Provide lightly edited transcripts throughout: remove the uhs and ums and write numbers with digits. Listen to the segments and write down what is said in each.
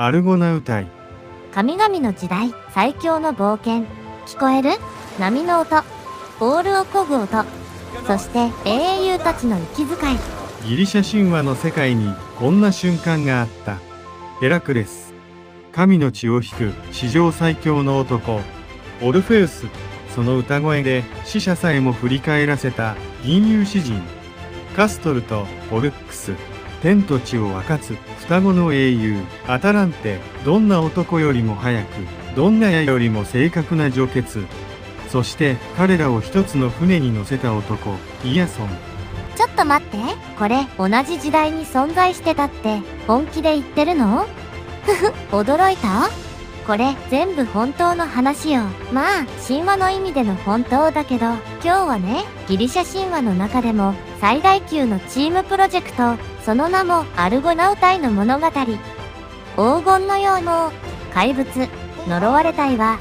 アルゴナウタイ。神々の時代、最強の冒険。聞こえる？波の音。ボールを漕ぐ音。そして英雄たちの息遣い。ギリシャ神話の世界にこんな瞬間があった。ヘラクレス。神の血を引く史上最強の男。オルフェウス。その歌声で死者さえも振り返らせた銀融詩人。カストルとポルックス。天と地を分かつ双子の英雄アタランテ。どんな男よりも速く、どんな矢よりも正確な除血。そして彼らを一つの船に乗せた男、イヤソン。ちょっと待って、これ同じ時代に存在してたって本気で言ってるの？ふふ、驚いた？これ全部本当の話よ。まあ神話の意味での本当だけど、今日はね、ギリシャ神話の中でも最大級のチームプロジェクト、その名もアルゴナウタイの物語。黄金の羊毛、怪物、呪われた岩。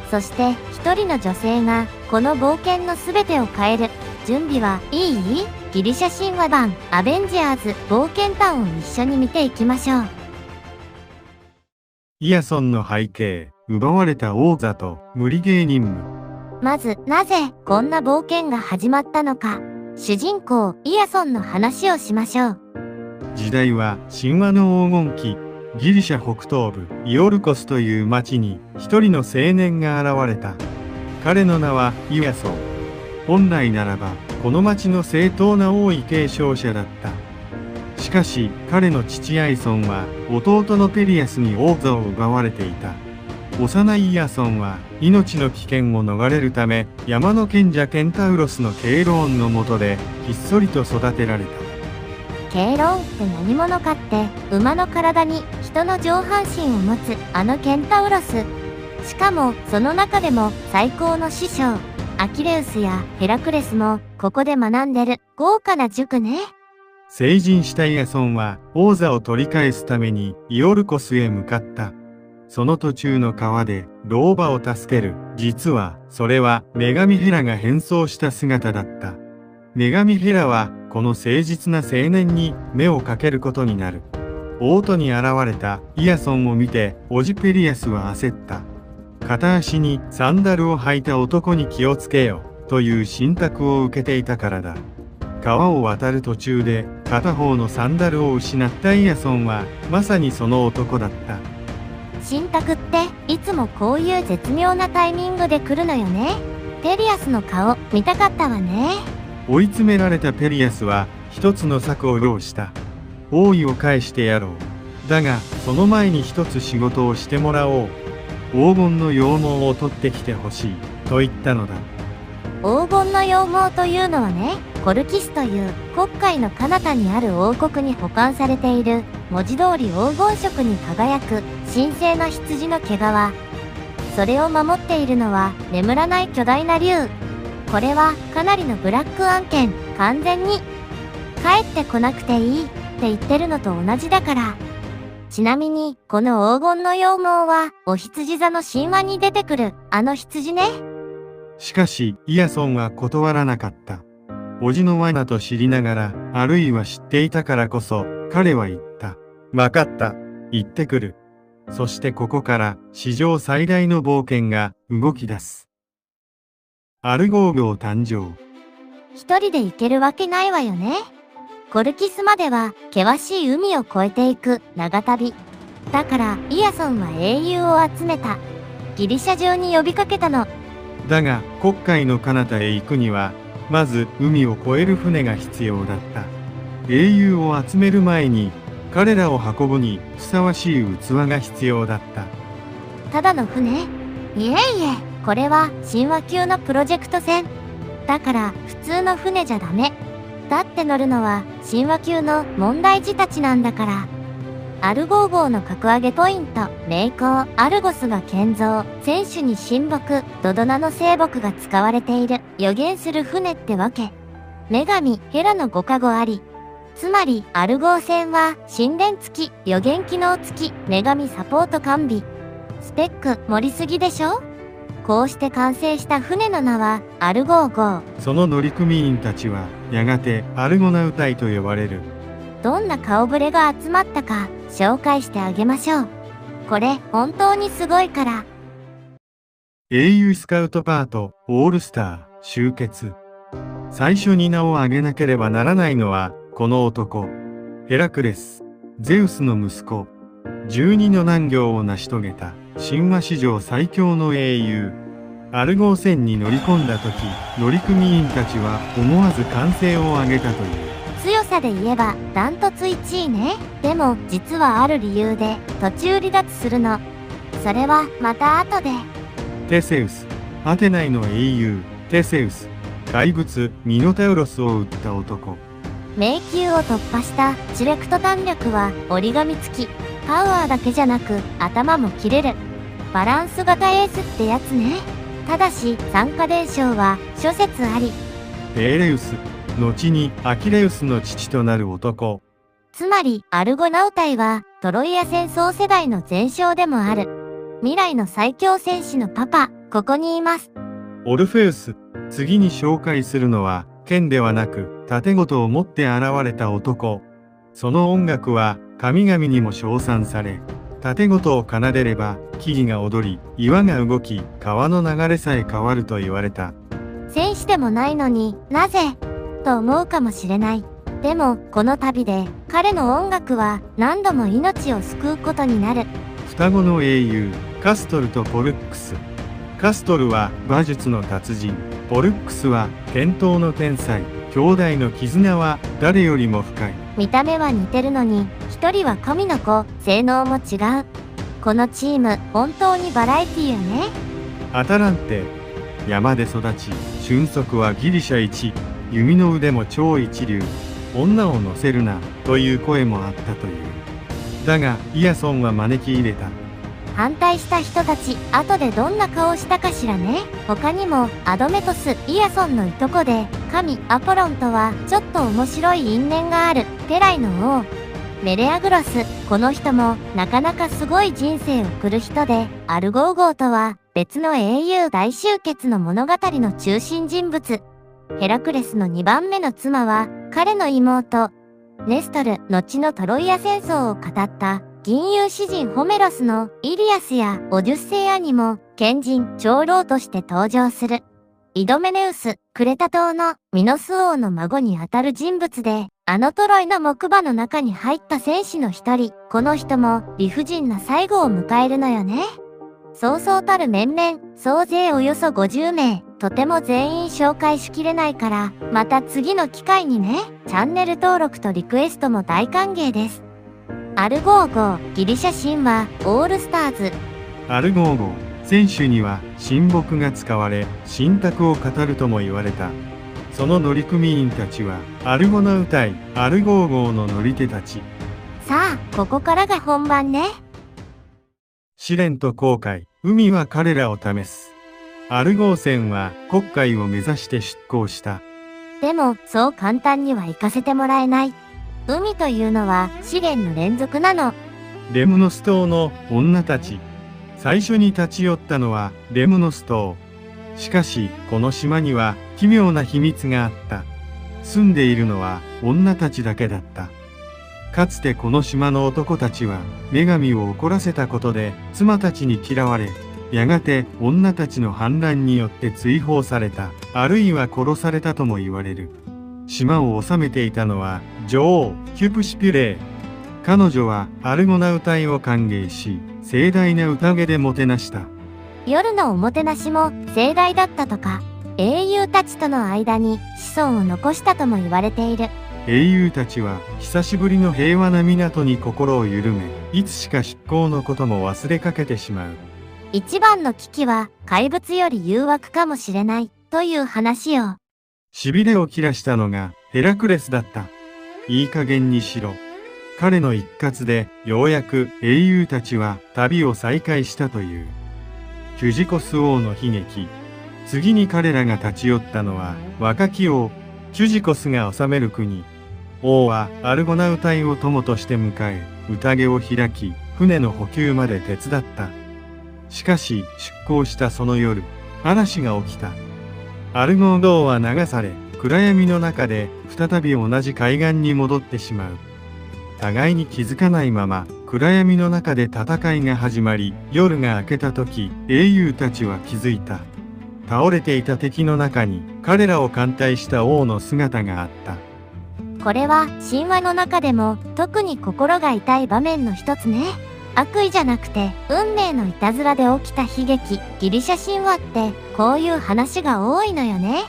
そして一人の女性がこの冒険の全てを変える。準備はいい？ギリシャ神話版アベンジャーズ冒険譚を一緒に見ていきましょう。イヤソンの背景、奪われた王座と無理ゲー任務。まず、なぜこんな冒険が始まったのか、主人公イヤソンの話をしましょう。時代は神話の黄金期。ギリシャ北東部イオルコスという町に一人の青年が現れた。彼の名はイヤソン。本来ならばこの町の正当な王位継承者だった。しかし彼の父アイソンは弟のペリアスに王座を奪われていた。幼いイヤソンは命の危険を逃れるため山の賢者ケンタウロスのケイローンの下でひっそりと育てられた。ケイローンって何者かって、馬の体に人の上半身を持つあのケンタウロス。しかもその中でも最高の師匠、アキレウスやヘラクレスもここで学んでる豪華な塾ね。成人したイヤソンは王座を取り返すためにイオルコスへ向かった。その途中の川で老婆を助ける。実はそれは女神ヘラが変装した姿だった。女神ヘラはこの誠実な青年に目をかけることになる。王都に現れたイヤソンを見てオジペリアスは焦った。片足にサンダルを履いた男に気をつけよという信託を受けていたからだ。川を渡る途中で片方のサンダルを失ったイヤソンはまさにその男だった。信託っていつもこういう絶妙なタイミングで来るのよね。ペリアスの顔見たかったわね。追い詰められたペリアスは一つの策を用した。王位を返してやろう。だがその前に一つ仕事をしてもらおう。黄金の羊毛を取ってきてほしいと言ったのだ。黄金の羊毛というのはね、コルキスという黒海の彼方にある王国に保管されている、文字通り黄金色に輝く神聖な羊の毛皮。それを守っているのは眠らない巨大な竜。これはかなりのブラック案件。完全に帰ってこなくていいって言ってるのと同じだから。ちなみにこの黄金の羊毛はお羊座の神話に出てくるあの羊ね。しかしイヤソンは断らなかった。叔父の罠と知りながら、あるいは知っていたからこそ彼は言った。わかった。行ってくる。そしてここから史上最大の冒険が動き出す。アルゴー号誕生。一人で行けるわけないわよね。コルキスまでは険しい海を越えていく長旅。だからイヤソンは英雄を集めた。ギリシャ中に呼びかけたの。だが黒海の彼方へ行くにはまず海を越える船が必要だった。英雄を集める前に彼らを運ぶにふさわしい器が必要だった。ただの船？いえいえ、これは神話級のプロジェクト船。だから普通の船じゃダメ。だって乗るのは神話級の問題児たちなんだから。アルゴー号の格上げポイント、名工アルゴスが建造、船首に神木、ドドナの聖木が使われている予言する船ってわけ。女神ヘラのご加護あり。つまりアルゴー船は神殿付き、予言機能付き、女神サポート完備。スペック盛りすぎでしょ？こうして完成した船の名はアルゴー号。その乗組員たちはやがてアルゴナウタイと呼ばれる。どんな顔ぶれが集まったか紹介してあげましょう。これ本当にすごいから。英雄スカウトパートオールスター集結。最初に名を挙げなければならないのはこの男。ヘラクレス、ゼウスの息子。12の難行を成し遂げた神話史上最強の英雄。アルゴー船に乗り込んだ時、乗組員たちは思わず歓声を上げたという。強さで言えばダントツ1位ね。でも実はある理由で途中離脱するの。それはまた後で。テセウス、アテナイの英雄テセウス、怪物ミノタウロスを撃った男。迷宮を突破した知力と胆力は折り紙付き。パワーだけじゃなく頭も切れる。バランス型エースってやつね。ただし参加伝承は諸説あり。ペーレウス、後にアキレウスの父となる男。つまりアルゴナウ隊はトロイア戦争世代の前哨でもある。未来の最強戦士のパパ、ここにいます。オルフェウス、次に紹介するのは剣ではなく盾事を持って現れた男。その音楽は神々にも称賛され、盾事を奏でれば木々が踊り、岩が動き、川の流れさえ変わると言われた。戦士でもないのになぜと思うかもしれない。でもこの旅で彼の音楽は何度も命を救うことになる。双子の英雄カストルとポルックス。カストルは馬術の達人、ポルックスは剣闘の天才。兄弟の絆は誰よりも深い。見た目は似てるのに一人は神の子、性能も違う。このチーム本当にバラエティよね。アタランテ、山で育ち俊足はギリシャ一、弓の腕も超一流。女を乗せるなという声もあったという。だがイアソンは招き入れた。反対した人たち、後でどんな顔したかしらね。他にもアドメトス、イアソンのいとこで神アポロンとはちょっと面白い因縁があるペライの王メレアグロス。この人もなかなかすごい人生を送る人で、アルゴーゴーとは別の英雄大集結の物語の中心人物。ヘラクレスの2番目の妻は彼の妹ネストル。後のトロイア戦争を語った銀融詩人ホメロスのイリアスやオデュッセイアにも賢人長老として登場する。イドメネウス、クレタ島のミノス王の孫にあたる人物で、あのトロイの木馬の中に入った戦士の一人。この人も理不尽な最後を迎えるのよね。そうそうたる面々、総勢およそ50名。とても全員紹介しきれないから、また次の機会にね。チャンネル登録とリクエストも大歓迎です。アルゴーゴー、ギリシャ神話、オールスターズ。アルゴーゴー、選手には神木が使われ、神託を語るとも言われた。その乗組員たちは、アルゴナウ隊、アルゴーゴーの乗り手たち。さあ、ここからが本番ね。試練と航海、海は彼らを試す。アルゴー船は黒海を目指して出港した。でも、そう簡単には行かせてもらえない。海というのは試練の連続なの。レムノス島の女たち。最初に立ち寄ったのはレムノス島。しかし、この島には奇妙な秘密があった。住んでいるのは女たちだけだった。かつてこの島の男たちは女神を怒らせたことで妻たちに嫌われ、やがて女たちの反乱によって追放された、あるいは殺されたとも言われる。島を治めていたのは女王キュプシピュレー。彼女はアルゴナウ隊を歓迎し、盛大な宴でもてなした。夜のおもてなしも盛大だったとか、英雄たちとの間に子孫を残したとも言われている。英雄たちは久しぶりの平和な港に心を緩め、いつしか出港のことも忘れかけてしまう。一番の危機は怪物より誘惑かもしれないという話よ。痺れを切らしたのがヘラクレスだった。いい加減にしろ。彼の一括でようやく英雄たちは旅を再開したという。キュジコス王の悲劇。次に彼らが立ち寄ったのは若き王キュジコスが治める国。王はアルゴナウ隊を友として迎え、宴を開き、船の補給まで手伝った。しかし出港したその夜、嵐が起きた。アルゴーゴーは流され、暗闇の中で再び同じ海岸に戻ってしまう。互いに気づかないまま暗闇の中で戦いが始まり、夜が明けた時、英雄たちは気づいた。倒れていた敵の中に彼らを歓待した王の姿があった。これは神話の中でも特に心が痛い場面の一つね。悪意じゃなくて運命のいたずらで起きた悲劇。ギリシャ神話ってこういう話が多いのよね。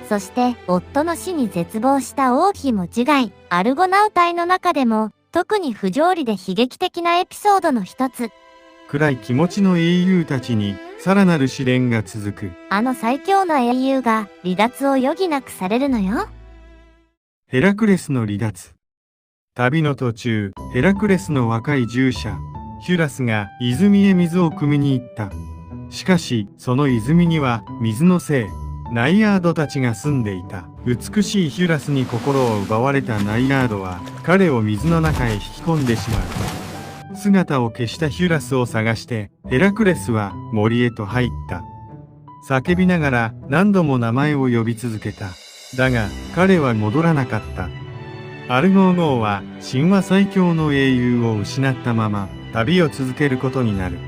そして夫の死に絶望した王妃も自害。アルゴナウ隊の中でも特に不条理で悲劇的なエピソードの一つ。暗い気持ちの英雄たちにさらなる試練が続く。あの最強の英雄が離脱を余儀なくされるのよ。ヘラクレスの離脱。旅の途中、ヘラクレスの若い従者、ヒュラスが泉へ水を汲みに行った。しかし、その泉には水の精、ナイアードたちが住んでいた。美しいヒュラスに心を奪われたナイアードは、彼を水の中へ引き込んでしまう。姿を消したヒュラスを探して、ヘラクレスは森へと入った。叫びながら何度も名前を呼び続けた。だが、彼は戻らなかった。アルゴーゴーは神話最強の英雄を失ったまま旅を続けることになる。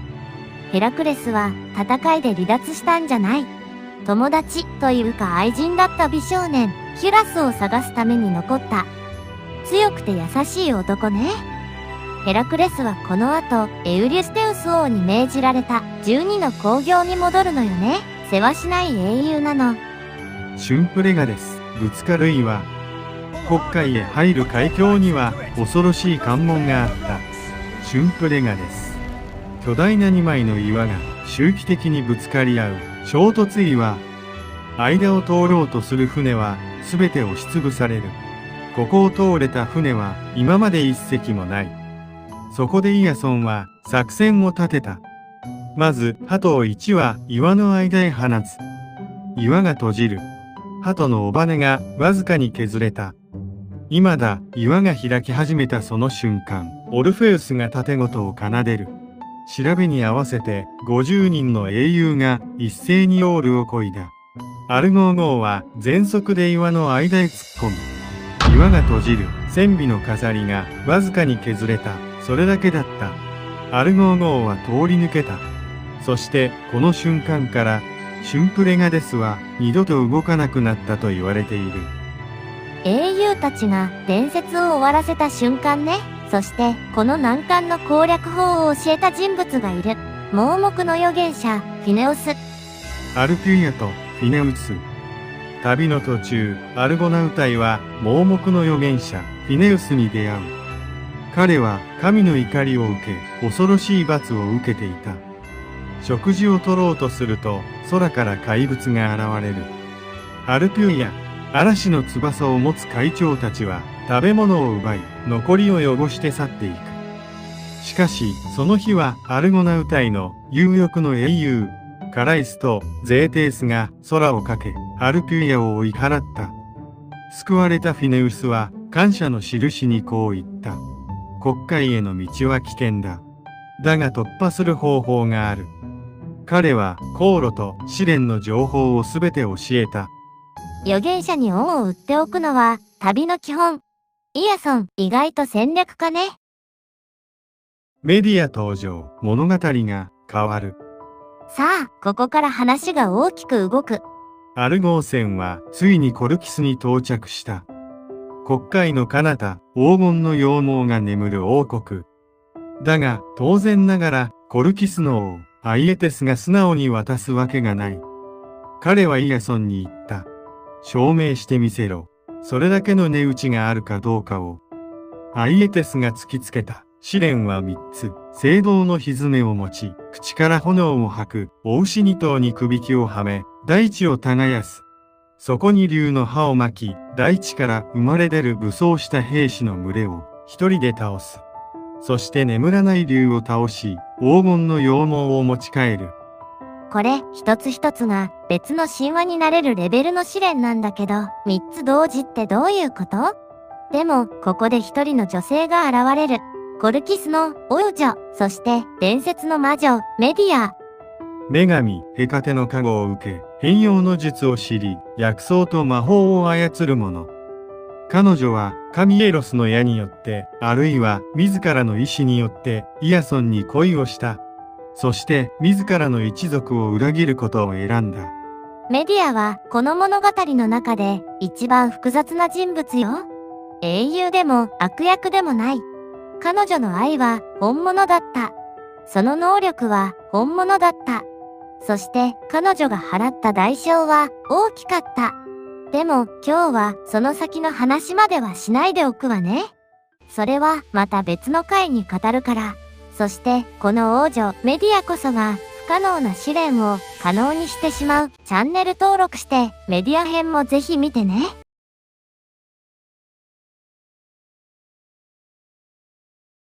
ヘラクレスは戦いで離脱したんじゃない。友達というか愛人だった美少年、ヒュラスを探すために残った。強くて優しい男ね。ヘラクレスはこの後、エウリュステウス王に命じられた12の興行に戻るのよね。世話しない英雄なの。シュンプレガです。ぶつかる岩。黒海へ入る海峡には恐ろしい関門があった。シュンプレガです。巨大な2枚の岩が周期的にぶつかり合う衝突岩。間を通ろうとする船は全て押しつぶされる。ここを通れた船は今まで一隻もない。そこでイヤソンは作戦を立てた。まず鳩を1羽岩の間へ放つ。岩が閉じる。鳩の尾羽がわずかに削れた。今だ、岩が開き始めたその瞬間、オルフェウスが盾事を奏でる。調べに合わせて50人の英雄が一斉にオールを漕いだ。アルゴーゴーは全速で岩の間へ突っ込む。岩が閉じる。船尾の飾りがわずかに削れた。それだけだった。アルゴーゴーは通り抜けた。そしてこの瞬間からシュンプレガデスは二度と動かなくなったと言われている。英雄たちが伝説を終わらせた瞬間ね。そしてこの難関の攻略法を教えた人物がいる。盲目の預言者フィネオス。アルピュイアとフィネウス。旅の途中、アルゴナウ隊は盲目の預言者フィネウスに出会う。彼は神の怒りを受け、恐ろしい罰を受けていた。食事を取ろうとすると、空から怪物が現れる。アルピュイア、嵐の翼を持つ会長たちは、食べ物を奪い、残りを汚して去っていく。しかし、その日はアルゴナウ隊の有力の英雄、カライスとゼーテースが空をかけ、アルピュイアを追い払った。救われたフィネウスは、感謝の印にこう言った。黒海への道は危険だ。だが突破する方法がある。彼は航路と試練の情報をすべて教えた。預言者に恩を売っておくのは旅の基本。イヤソン、意外と戦略家ね。メディア登場、物語が変わる。さあ、ここから話が大きく動く。アルゴー船はついにコルキスに到着した。黒海の彼方、黄金の羊毛が眠る王国。だが、当然ながら、コルキスの王、アイエテスが素直に渡すわけがない。彼はイヤソンに言った。証明してみせろ。それだけの値打ちがあるかどうかを。アイエテスが突きつけた。試練は3つ。青銅の蹄を持ち、口から炎を吐く、お牛2頭に首輝をはめ、大地を耕す。そこに竜の歯を巻き、大地から生まれ出る武装した兵士の群れを一人で倒す。そして眠らない竜を倒し、黄金の羊毛を持ち帰る。これ、一つ一つが別の神話になれるレベルの試練なんだけど、3つ同時ってどういうこと？でも、ここで一人の女性が現れる。コルキスの王女、そして伝説の魔女、メディア。女神、ヘカテの加護を受け、変容の術を知り、薬草と魔法を操る者。彼女は神エロスの矢によって、あるいは自らの意志によってイアソンに恋をした。そして自らの一族を裏切ることを選んだ。メディアはこの物語の中で一番複雑な人物よ。英雄でも悪役でもない。彼女の愛は本物だった。その能力は本物だった。そして彼女が払った代償は大きかった。でも今日はその先の話まではしないでおくわね。それはまた別の回に語るから。そしてこの王女メディアこそが不可能な試練を可能にしてしまう。チャンネル登録してメディア編もぜひ見てね。